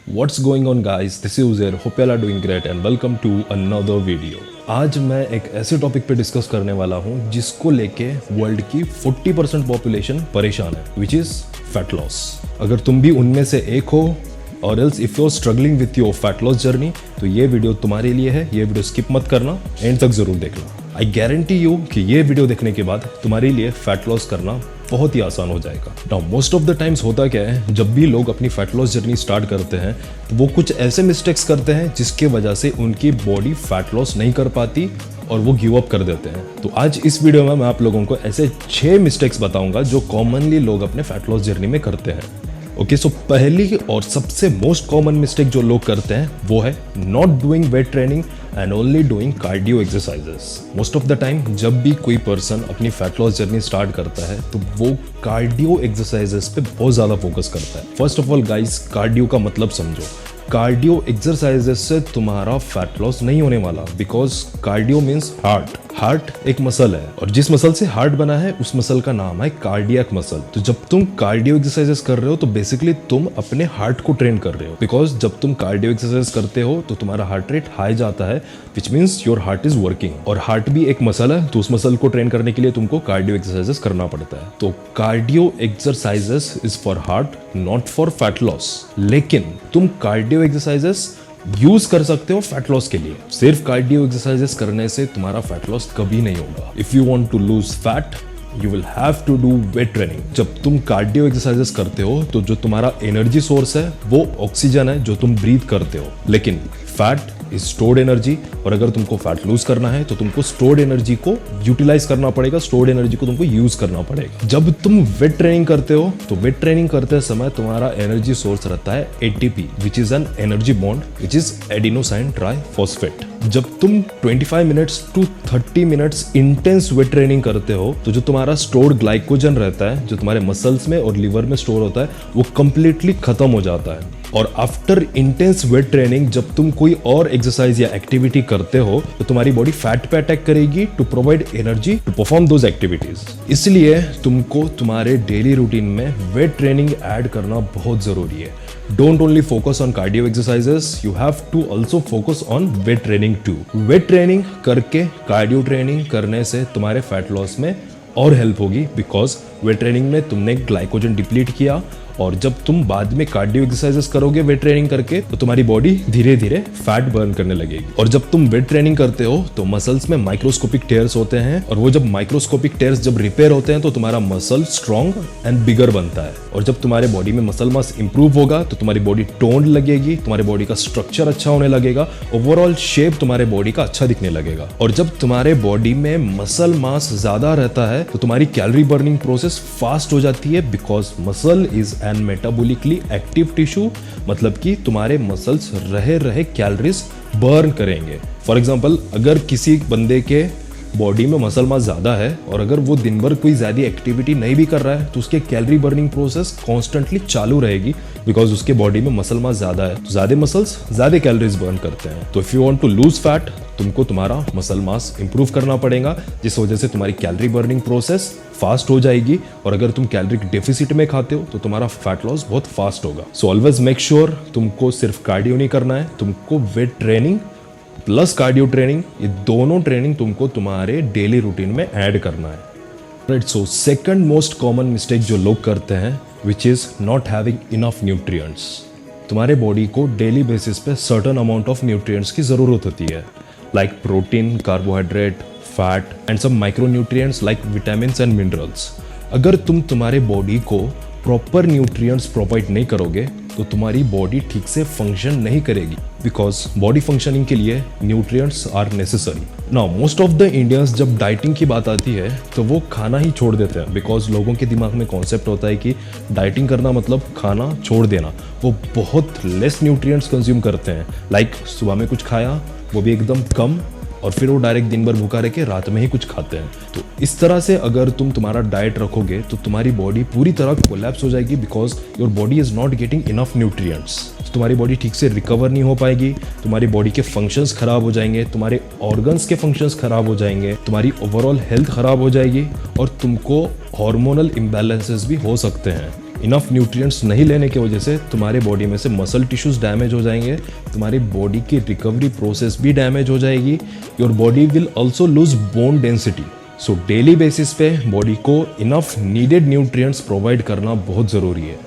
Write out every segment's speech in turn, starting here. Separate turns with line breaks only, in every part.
What's going on guys? This is Uzair. Hope you all are doing great and welcome to another video. आज मैं एक ऐसे topic पे discuss करने वाला हूँ जिसको लेके वर्ल्ड की 40% पॉपुलेशन परेशान है, विच इज़ फैट लॉस। अगर तुम भी उनमें से एक हो और else if you are struggling with your fat loss journey तो ये वीडियो तुम्हारे लिए है। ये वीडियो स्किप मत करना, एंड तक जरूर देखना। आई गारंटी यू कि ये वीडियो देखने के बाद तुम्हारे लिए फैट लॉस करना बहुत ही आसान हो जाएगा। Now most of the times होता क्या है, जब भी लोग अपनी फैट लॉस जर्नी स्टार्ट करते हैं तो वो कुछ ऐसे मिस्टेक्स करते हैं जिसके वजह से उनकी बॉडी फैट लॉस नहीं कर पाती और वो गिव अप कर देते हैं। तो आज इस वीडियो में मैं आप लोगों को ऐसे 6 मिस्टेक्स बताऊंगा जो कॉमनली लोग अपने फैट लॉस जर्नी में करते हैं। ओके, सो पहली और सबसे मोस्ट कॉमन मिस्टेक जो लोग करते हैं वो है not doing weight training and only doing cardio exercises. Most of the time जब भी कोई पर्सन अपनी फैट लॉस जर्नी स्टार्ट करता है तो वो कार्डियो एक्सरसाइजेस पे बहुत ज़्यादा फोकस करता है। First of all guys, cardio का मतलब समझो। कार्डियो एक्सरसाइजेस से तुम्हारा फैट लॉस नहीं होने वाला, because cardio means heart. Heart एक मसल है और जिस मसल से हार्ट बना है उस मसल का नाम है कार्डियक मसल। तो जब तुम कार्डियो एक्सरसाइजेस कर रहे हो तो बेसिकली तुम अपने हार्ट को ट्रेन कर रहे हो, बिकॉज जब तुम कार्डियो एक्सरसाइज करते हो तो तुम्हारा हार्ट रेट हाई जाता है, which means your heart is working. और हार्ट भी एक मसल है, तो उस मसल को ट्रेन करने के लिए तुमको कार्डियो एक्सरसाइजेस करना पड़ता है। तो cardio exercises is for heart, not for fat loss. लेकिन तुम कार्डियो एक्सरसाइजेस यूज कर सकते हो फैट लॉस के लिए। सिर्फ कार्डियो एक्सरसाइजेस करने से तुम्हारा फैट लॉस कभी नहीं होगा। If you want to lose fat you will have to do weight training. जब तुम कार्डियो एक्सरसाइजेस करते हो तो जो तुम्हारा एनर्जी सोर्स है वो ऑक्सीजन है जो तुम ब्रीथ करते हो, लेकिन फैट इज स्टोर्ड एनर्जी। और अगर तुमको फैट लूज करना है तो तुमको स्टोर्ड एनर्जी को यूटिलाइज करना पड़ेगा, स्टोर्ड एनर्जी को तुमको यूज करना पड़ेगा। जब तुम वेट ट्रेनिंग करते हो तो वेट ट्रेनिंग करते समय तुम्हारा एनर्जी सोर्स रहता है ATP, which is an energy bond, which is adenosine triphosphate. जब तुम 25 minutes to 30 minutes intense weight training करते हो तो जो तुम्हारा स्टोर्ड ग्लाइकोजन रहता है, जो तुम्हारे मसल्स में और लीवर में स्टोर होता है, वो कंप्लीटली खत्म हो जाता है। और आफ्टर इंटेंस वेट ट्रेनिंग जब तुम कोई और एक्सरसाइज या एक्टिविटी करते हो तो तुम्हारी बॉडी फैट पे अटैक करेगी to provide energy to perform those activities. इसलिए तुमको तुम्हारे डेली रूटीन में वेट ट्रेनिंग ऐड करना बहुत जरूरी है। Don't only focus on cardio exercises, you have to also focus on weight training too. Weight training करके कार्डियो ट्रेनिंग करने से तुम्हारे फैट लॉस में और हेल्प होगी, बिकॉज वेट ट्रेनिंग में तुमने ग्लाइकोजन डिप्लीट किया और जब तुम बाद में कार्डियो एक्सरसाइजेस करोगे वेट ट्रेनिंग करके तो तुम्हारी बॉडी धीरे धीरे फैट बर्न करने लगेगी। और जब तुम वेट ट्रेनिंग करते हो तो मसल्स में माइक्रोस्कोपिक टेयर्स होते हैं, और वो जब माइक्रोस्कोपिक टेयर्स जब रिपेयर होते हैं तो तुम्हारा मसल स्ट्रॉन्ग एंड बिगर बनता है। और जब तुम्हारे बॉडी में मसल मास इंप्रूव होगा तो तुम्हारी बॉडी टोन्ड लगेगी, तुम्हारे बॉडी का स्ट्रक्चर अच्छा होने लगेगा, ओवरऑल शेप तुम्हारे बॉडी का अच्छा दिखने लगेगा। और जब तुम्हारे बॉडी में मसल मास ज्यादा रहता है तो तुम्हारी कैलोरी बर्निंग प्रोसेस फास्ट हो जाती है, because muscle is an metabolically active tissue. मतलब कि तुम्हारे मसल्स रहे कैलोरीज बर्न करेंगे। फॉर एग्जांपल, अगर किसी बंदे के बॉडी में मसल मास ज़्यादा है और अगर वो दिन भर कोई ज़्यादा एक्टिविटी नहीं भी कर रहा है तो उसके कैलोरी बर्निंग प्रोसेस कॉन्स्टेंटली चालू रहेगी, बिकॉज उसके बॉडी में मसल मास ज़्यादा है। तो ज़्यादा मसल्स ज़्यादा कैलोरीज बर्न करते हैं। तो if you want to lose fat तुमको तुम्हारा मसल मास इंप्रूव करना पड़ेगा, जिस वजह से तुम्हारी कैलोरी बर्निंग प्रोसेस फास्ट हो जाएगी। और अगर तुम कैलोरी डेफिसिट में खाते हो तो तुम्हारा फैट लॉस बहुत फास्ट होगा। सो ऑलवेज मेक श्योर तुमको सिर्फ कार्डियो नहीं करना है, तुमको weight training plus cardio training, ये दोनों ट्रेनिंग तुमको तुम्हारे डेली रूटीन में ऐड करना है। Right, so second most common mistake जो लोग करते हैं which is not having enough nutrients. तुम्हारे बॉडी को डेली बेसिस पे सर्टेन अमाउंट ऑफ न्यूट्रिएंट्स की ज़रूरत होती है, like protein, carbohydrate, fat and some micro nutrients like vitamins and minerals. अगर तुम तुम्हारे बॉडी को प्रॉपर न्यूट्रिएंट्स प्रोवाइड नहीं करोगे तो तुम्हारी बॉडी ठीक से फंक्शन नहीं करेगी, बिकॉज बॉडी फंक्शनिंग के लिए nutrients are necessary. Now most of the Indians जब डाइटिंग की बात आती है तो वो खाना ही छोड़ देते हैं, बिकॉज लोगों के दिमाग में कॉन्सेप्ट होता है कि डाइटिंग करना मतलब खाना छोड़ देना। वो बहुत लेस न्यूट्रिएंट्स कंज्यूम करते हैं, लाइक सुबह में कुछ खाया वो भी एकदम कम, और फिर वो डायरेक्ट दिन भर भूखा रह के रात में ही कुछ खाते हैं। तो इस तरह से अगर तुम तुम्हारा डाइट रखोगे तो तुम्हारी बॉडी पूरी तरह कोलैप्स हो जाएगी, because your body is not getting enough nutrients. तुम्हारी बॉडी ठीक से रिकवर नहीं हो पाएगी, तुम्हारी बॉडी के फंक्शंस खराब हो जाएंगे, तुम्हारे ऑर्गन्स के फंक्शंस खराब हो जाएंगे, तुम्हारी ओवरऑल हेल्थ खराब हो जाएगी और तुमको हार्मोनल इम्बैलेंसेस भी हो सकते हैं। इनफ न्यूट्रिएंट्स नहीं लेने की वजह से तुम्हारे बॉडी में से मसल टिश्यूज डैमेज हो जाएंगे, तुम्हारी बॉडी की रिकवरी प्रोसेस भी डैमेज हो जाएगी, your body will also loose bone density. So daily basis पे बॉडी को इनफ नीडेड न्यूट्रिएंट्स प्रोवाइड करना बहुत ज़रूरी है।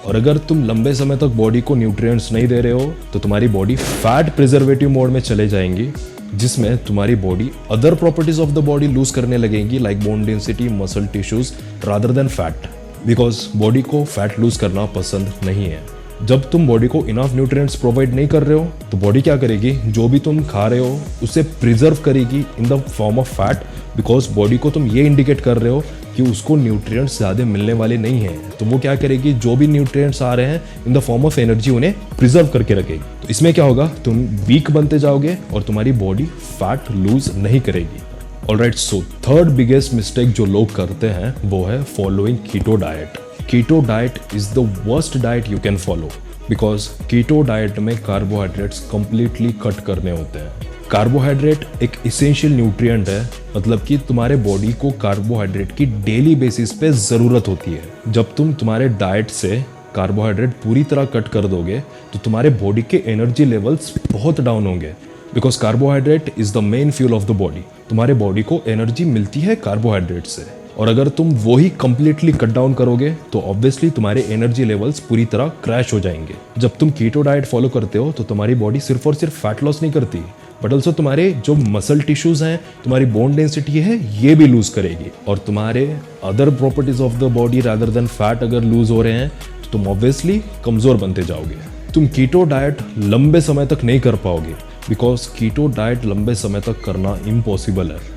और अगर तुम लंबे समय तक बॉडी को न्यूट्रिएंट्स नहीं दे रहे हो तो तुम्हारी बॉडी फैट प्रिजर्वेटिव मोड में चले जाएंगी, जिसमें तुम्हारी body other properties of the body lose करने लगेंगी like bone density, muscle tissues rather than fat, because body को फैट लूज करना पसंद नहीं है। जब तुम बॉडी को इनफ न्यूट्रिएंट्स प्रोवाइड नहीं कर रहे हो तो बॉडी क्या करेगी, जो भी तुम खा रहे हो उसे प्रिजर्व करेगी in the form of fat, because body को तुम ये इंडिकेट कर रहे हो कि उसको न्यूट्रिएंट्स ज़्यादा मिलने वाले नहीं हैं, तो वो क्या करेगी, जो भी न्यूट्रिएंट्स आ रहे हैं in the form of energy उन्हें प्रिजर्व करके रखेगी। तो इसमें क्या होगा, तुम वीक बनते जाओगे और तुम्हारी बॉडी फैट लूज नहीं करेगी। Alright, so third biggest mistake जो लोग करते हैं वो है following keto diet. Keto diet is the worst diet you can follow, because keto diet में कार्बोहाइड्रेट्स कंप्लीटली कट करने होते हैं। कार्बोहाइड्रेट एक इसेंशियल न्यूट्रिएंट है, मतलब कि तुम्हारे बॉडी को कार्बोहाइड्रेट की डेली बेसिस पे ज़रूरत होती है। जब तुम तुम्हारे डाइट से कार्बोहाइड्रेट पूरी तरह कट कर दोगे तो तुम्हारे बॉडी के एनर्जी लेवल्स बहुत डाउन होंगे, because carbohydrate is the main fuel of the body. तुम्हारे बॉडी को एनर्जी मिलती है कार्बोहाइड्रेट से, और अगर तुम वो ही कंप्लीटली कट डाउन करोगे तो ऑब्वियसली तुम्हारे एनर्जी लेवल्स पूरी तरह क्रैश हो जाएंगे। जब तुम कीटो डाइट फॉलो करते हो तो तुम्हारी बॉडी सिर्फ और सिर्फ फैट लॉस नहीं करती, बट ऑल्सो तुम्हारे जो मसल टिश्यूज हैं, तुम्हारी बोन डेंसिटी है, ये भी लूज करेगी, और तुम्हारे other properties of the body rather than fat अगर लूज हो रहे हैं तो तुम ऑब्वियसली कमज़ोर बनते जाओगे। तुम कीटो डाइट लंबे समय तक नहीं कर पाओगे, बिकॉज कीटो डाइट लंबे समय तक करना इम्पॉसिबल है।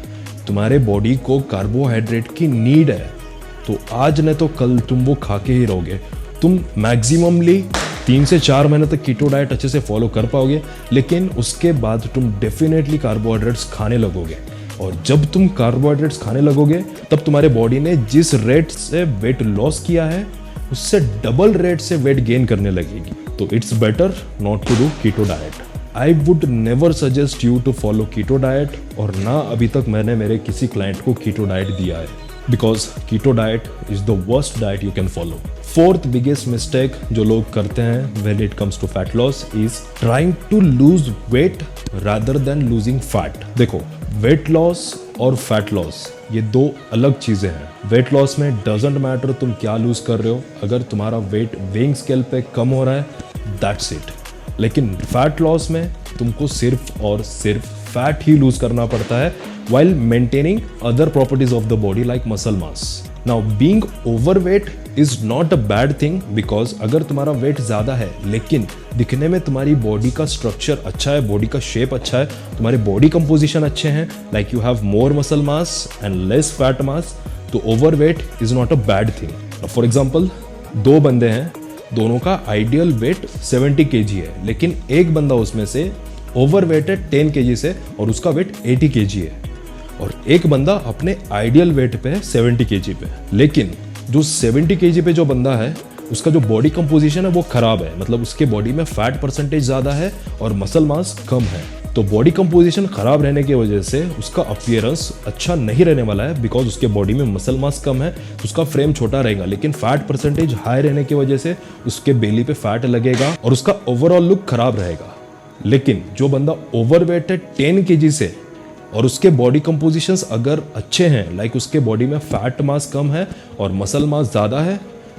तुम्हारे बॉडी को कार्बोहाइड्रेट की नीड है, तो आज नहीं तो कल तुम वो खा के ही रहोगे। तुम मैक्सिममली 3 से 4 महीने तक कीटो डाइट अच्छे से फॉलो कर पाओगे, लेकिन उसके बाद तुम डेफिनेटली कार्बोहाइड्रेट्स खाने लगोगे, और जब तुम कार्बोहाइड्रेट्स खाने लगोगे तब तुम्हारे बॉडी ने जिस रेट से वेट लॉस किया है उससे डबल रेट से वेट गेन करने लगेगी। तो it's better not to do keto diet. I would never suggest you to follow keto diet, और ना अभी तक मैंने मेरे किसी क्लाइंट को कीटो डाइट दिया है, because keto diet is the worst diet you can follow. Fourth biggest mistake जो लोग करते हैं when it comes to fat loss is trying to lose weight rather than losing fat. देखो, वेट लॉस और fat loss ये दो अलग चीज़ें हैं। वेट लॉस में डजेंट मैटर तुम क्या लूज कर रहे हो, अगर तुम्हारा वेट वेइंग स्केल पे कम हो रहा है दैट्स इट। लेकिन फैट लॉस में तुमको सिर्फ और सिर्फ फैट ही लूज करना पड़ता है while maintaining other properties of the body like muscle mass. Now being overweight is not a bad thing, because अगर तुम्हारा वेट ज़्यादा है लेकिन दिखने में तुम्हारी बॉडी का स्ट्रक्चर अच्छा है, बॉडी का शेप अच्छा है, तुम्हारे बॉडी कंपोजिशन अच्छे हैं, like you have more muscle mass and less fat mass, तो overweight is not a bad thing. For example, 2 बंदे हैं, दोनों का आइडियल वेट 70 kg है, लेकिन एक बंदा उसमें से ओवरवेट है 10 kg से और उसका वेट 80 kg है, और एक बंदा अपने आइडियल वेट पे है 70 kg पे। लेकिन जो 70 kg पे जो बंदा है उसका जो बॉडी कंपोजिशन है वो खराब है, मतलब उसके बॉडी में फैट परसेंटेज ज़्यादा है और मसल मास कम है। तो बॉडी कंपोजिशन खराब रहने की वजह से उसका अपीयरेंस अच्छा नहीं रहने वाला है, बिकॉज उसके बॉडी में मसल मास कम है, उसका फ्रेम छोटा रहेगा, लेकिन फैट परसेंटेज हाई रहने की वजह से उसके बेली पे फैट लगेगा और उसका ओवरऑल लुक खराब रहेगा। लेकिन जो बंदा ओवरवेट है 10 kg से और उसके बॉडी कंपोजिशंस अगर अच्छे हैं, लाइक उसके बॉडी में फैट मास कम है और मसल मास ज़्यादा है,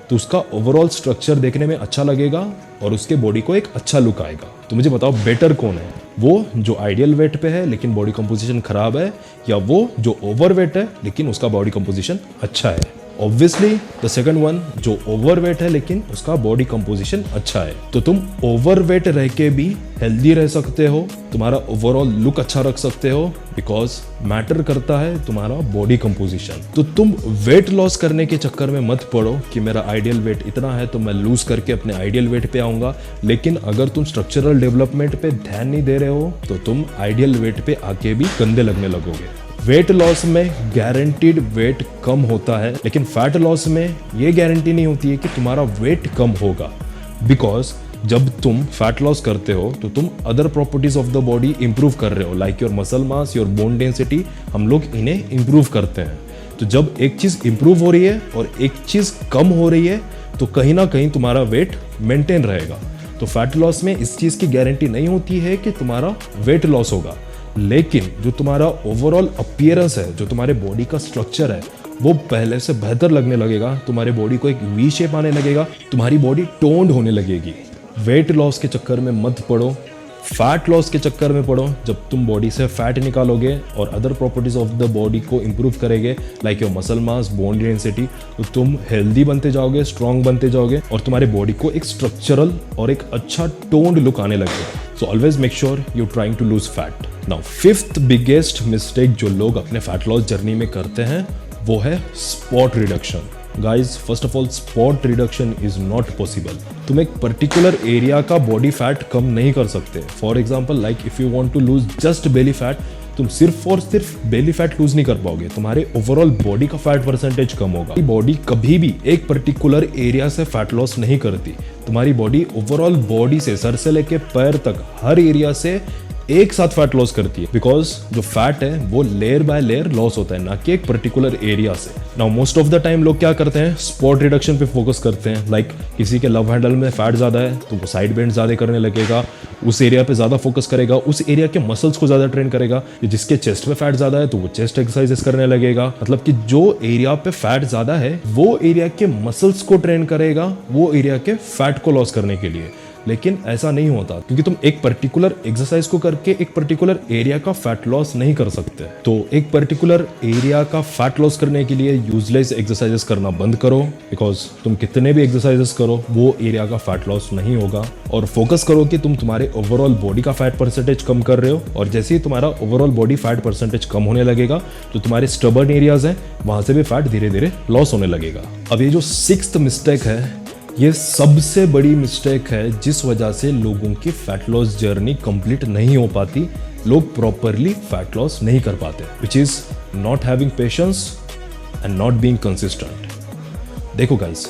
तो उसका ओवरऑल स्ट्रक्चर देखने में अच्छा लगेगा और उसके बॉडी को एक अच्छा लुक आएगा। तो मुझे बताओ बेटर कौन है, वो जो आइडियल वेट पे है लेकिन बॉडी कंपोजिशन खराब है, या वो जो ओवरवेट है लेकिन उसका बॉडी कंपोजिशन अच्छा है? ऑब्वियसली द सेकंड वन, जो ओवरवेट है लेकिन उसका बॉडी कंपोजिशन अच्छा है। तो तुम ओवरवेट रह के भी हेल्दी रह सकते हो, तुम्हारा ओवरऑल लुक अच्छा रख सकते हो, बिकॉज मैटर करता है तुम्हारा बॉडी कंपोजिशन। तो तुम वेट लॉस करने के चक्कर में मत पड़ो कि मेरा आइडियल वेट इतना है तो मैं लूज करके अपने आइडियल वेट पे आऊंगा, लेकिन अगर तुम स्ट्रक्चरल डेवलपमेंट पे ध्यान नहीं दे रहे हो तो तुम आइडियल वेट पे आके भी गंदे लगने लगोगे। वेट लॉस में गारंटीड वेट कम होता है, लेकिन फैट लॉस में ये गारंटी नहीं होती है कि तुम्हारा वेट कम होगा, बिकॉज जब तुम फैट लॉस करते हो तो तुम other properties of the body improve कर रहे हो, like your muscle mass, your bone density, हम लोग इन्हें इंप्रूव करते हैं। तो जब एक चीज़ इंप्रूव हो रही है और एक चीज़ कम हो रही है तो कहीं ना कहीं तुम्हारा वेट मेंटेन रहेगा। तो फैट लॉस में इस चीज़ की गारंटी नहीं होती है कि तुम्हारा वेट लॉस होगा, लेकिन जो तुम्हारा ओवरऑल अपीयरेंस है, जो तुम्हारे बॉडी का स्ट्रक्चर है, वो पहले से बेहतर लगने लगेगा। तुम्हारे बॉडी को एक वी शेप आने लगेगा, तुम्हारी बॉडी टोन्ड होने लगेगी। वेट लॉस के चक्कर में मत पड़ो, फैट लॉस के चक्कर में पड़ो। जब तुम बॉडी से फैट निकालोगे और other properties of the body को इंप्रूव करेंगे, like your muscle mass, bone density, तो तुम हेल्दी बनते जाओगे, स्ट्रांग बनते जाओगे और तुम्हारे बॉडी को एक स्ट्रक्चरल और एक अच्छा टोन्ड लुक आने लगेगा। So always make sure you trying to lose fat. Now fifth biggest mistake जो लोग अपने फैट लॉस जर्नी में करते हैं वो है spot reduction. Guys, first of all, spot reduction is not possible. तुम एक पर्टिकुलर एरिया का बॉडी फैट कम नहीं कर सकते। For example, like if you want to lose just belly fat, तुम सिर्फ और सिर्फ बेली फैट लूज नहीं कर पाओगे, तुम्हारे ओवरऑल बॉडी का फैट परसेंटेज कम होगा। बॉडी कभी भी एक पर्टिकुलर एरिया से फैट लॉस नहीं करती। तुम्हारी बॉडी ओवरऑल बॉडी से सर से लेके पैर तक हर एरिया से एक साथ फैट लॉस करती है, बिकॉज जो फैट है वो लेयर बाय लेयर लॉस होता है, ना कि एक पर्टिकुलर एरिया से। Now most of the time लोग क्या करते हैं, स्पॉट रिडक्शन पे फोकस करते हैं। लाइक किसी के लव हैंडल में फैट ज़्यादा है तो वो साइड बेंड ज़्यादा करने लगेगा, उस एरिया पे ज़्यादा फोकस करेगा, उस एरिया के मसल्स को ज़्यादा ट्रेन करेगा। जिसके चेस्ट पे फैट ज़्यादा है तो वो चेस्ट एक्सरसाइजेस करने लगेगा। मतलब कि जो एरिया पे फैट ज़्यादा है वो एरिया के मसल्स को ट्रेन करेगा, वो एरिया के फैट को लॉस करने के लिए। लेकिन ऐसा नहीं होता, क्योंकि तुम एक पर्टिकुलर एक्सरसाइज को करके एक पर्टिकुलर एरिया का फैट लॉस नहीं कर सकते। तो एक पर्टिकुलर एरिया का फैट लॉस करने के लिए यूजलेस एक्सरसाइजेस करना बंद करो, बिकॉज तुम कितने भी एक्सरसाइजेस करो वो एरिया का फैट लॉस नहीं होगा। और फोकस करो कि तुम तुम्हारे ओवरऑल बॉडी का फैट परसेंटेज कम कर रहे हो, और जैसे ही तुम्हारा ओवरऑल बॉडी फैट परसेंटेज कम होने लगेगा तो तुम्हारे स्टबर्न एरियाज हैं वहां से भी फैट धीरे धीरे लॉस होने लगेगा। अब ये जो सिक्स्थ मिस्टेक है, ये सबसे बड़ी मिस्टेक है जिस वजह से लोगों की फैट लॉस जर्नी कंप्लीट नहीं हो पाती। लोग प्रॉपरली फैट लॉस नहीं कर पाते, विच is not having patience and not being consistent. देखो गाइस,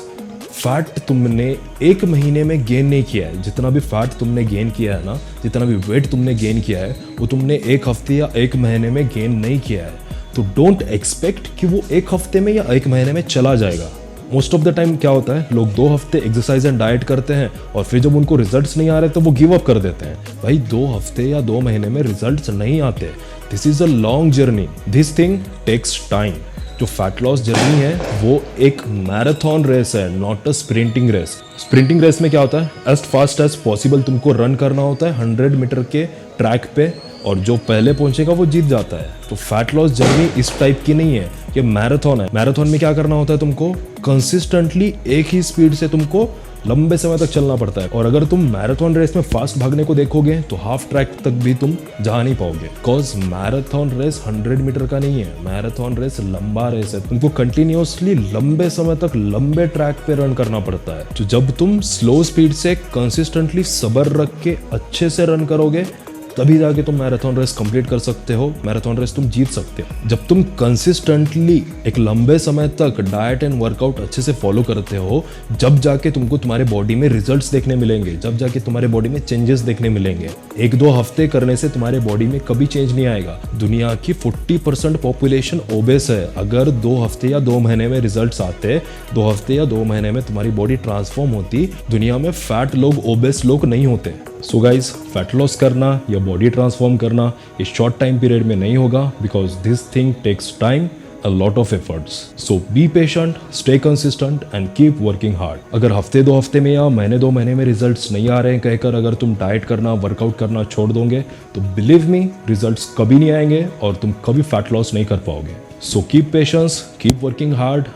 फैट तुमने एक महीने में गेन नहीं किया है। जितना भी फैट तुमने गेन किया है ना, जितना भी वेट तुमने गेन किया है, वो तुमने एक हफ्ते या एक महीने में गेन नहीं किया है। तो डोंट एक्सपेक्ट कि वो एक हफ्ते में या एक महीने में चला जाएगा। मोस्ट ऑफ द टाइम क्या होता है, लोग 2 हफ्ते एक्सरसाइज एंड डाइट करते हैं और फिर जब उनको रिजल्ट्स नहीं आ रहे तो वो गिव अप कर देते हैं। भाई 2 हफ्ते या 2 महीने में रिजल्ट्स नहीं आते। This is a long journey, this thing takes time. जो फैट लॉस जर्नी है वो एक मैराथन रेस है, not a sprinting race. Sprinting race में क्या होता है, एज फास्ट एज पॉसिबल तुमको रन करना होता है 100 मीटर के ट्रैक पे, और जो पहले पहुंचेगा वो जीत जाता है। तो फैट लॉस जर्नी इस टाइप की नहीं है, ये मैराथन है। मैराथन में क्या करना होता है, तुमको कंसिस्टेंटली एक ही स्पीड से तुमको लंबे समय तक चलना पड़ता है। और अगर तुम मैराथन रेस में फास्ट भागने को देखोगे तो हाफ ट्रैक तक भी तुम जा नहीं पाओगे, बिकॉज मैराथन रेस 100 मीटर का नहीं है। मैराथन रेस लंबा रेस है, तुमको कंटिन्यूअसली लंबे समय तक लंबे ट्रैक पे रन करना पड़ता है। तो जब तुम स्लो स्पीड से कंसिस्टेंटली सब्र रख के अच्छे से रन करोगे तभी जाके तुम मैराथन रेस कंप्लीट कर सकते हो, मैराथन रेस तुम जीत सकते हो। जब तुम कंसिस्टेंटली एक लंबे समय तक डाइट एंड वर्कआउट अच्छे से फॉलो करते हो, जब जाके तुमको तुम्हारे बॉडी में रिजल्ट्स देखने मिलेंगे, जब जाके तुम्हारे बॉडी में चेंजेस देखने मिलेंगे। 1-2 हफ्ते करने से तुम्हारे बॉडी में कभी चेंज नहीं आएगा। दुनिया की 40% पॉपुलेशन ओबेस है। अगर 2 हफ्ते या 2 महीने में रिजल्ट्स आते, 2 हफ्ते या 2 महीने में तुम्हारी बॉडी ट्रांसफॉर्म होती, दुनिया में फैट लोग, ओबेस लोग नहीं होते। सो गाइज, फैट लॉस करना या बॉडी ट्रांसफॉर्म करना इस शॉर्ट टाइम पीरियड में नहीं होगा, because this thing takes time, a lot of efforts. So be patient, stay consistent and keep working hard. अगर हफ्ते 2 हफ्ते में या महीने 2 महीने में रिजल्ट्स नहीं आ रहे हैं कहकर अगर तुम डाइट करना, वर्कआउट करना छोड़ दोगे तो बिलीव मी, रिजल्ट्स कभी नहीं आएंगे और तुम कभी फैट लॉस नहीं कर पाओगे। So keep patience, keep working hard,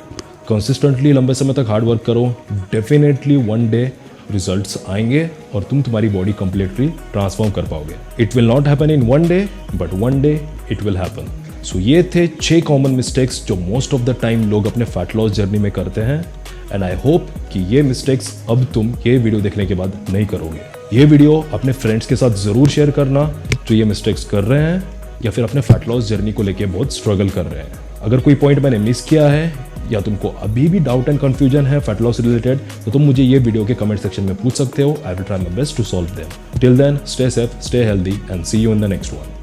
consistently लंबे समय तक हार्ड वर्क करो। डेफिनेटली वन डे रिजल्ट्स आएंगे और तुम तुम्हारी बॉडी कंप्लीटली ट्रांसफॉर्म कर पाओगे। It will not happen in one day, but one day it will happen. So ये थे 6 कॉमन मिस्टेक्स जो मोस्ट ऑफ द टाइम लोग अपने फैट लॉस जर्नी में करते हैं, एंड आई होप कि ये मिस्टेक्स अब तुम ये वीडियो देखने के बाद नहीं करोगे। ये वीडियो अपने फ्रेंड्स के साथ ज़रूर शेयर करना जो ये मिस्टेक्स कर रहे हैं या फिर अपने फैट लॉस जर्नी को लेके बहुत स्ट्रगल कर रहे हैं। अगर कोई पॉइंट मैंने मिस किया है या तुमको अभी भी डाउट एंड कंफ्यूजन है फैट लॉस रिलेटेड, तो तुम मुझे ये वीडियो के कमेंट सेक्शन में पूछ सकते हो। I will try my best to solve them. Till then, stay safe, stay healthy and see you in the next one.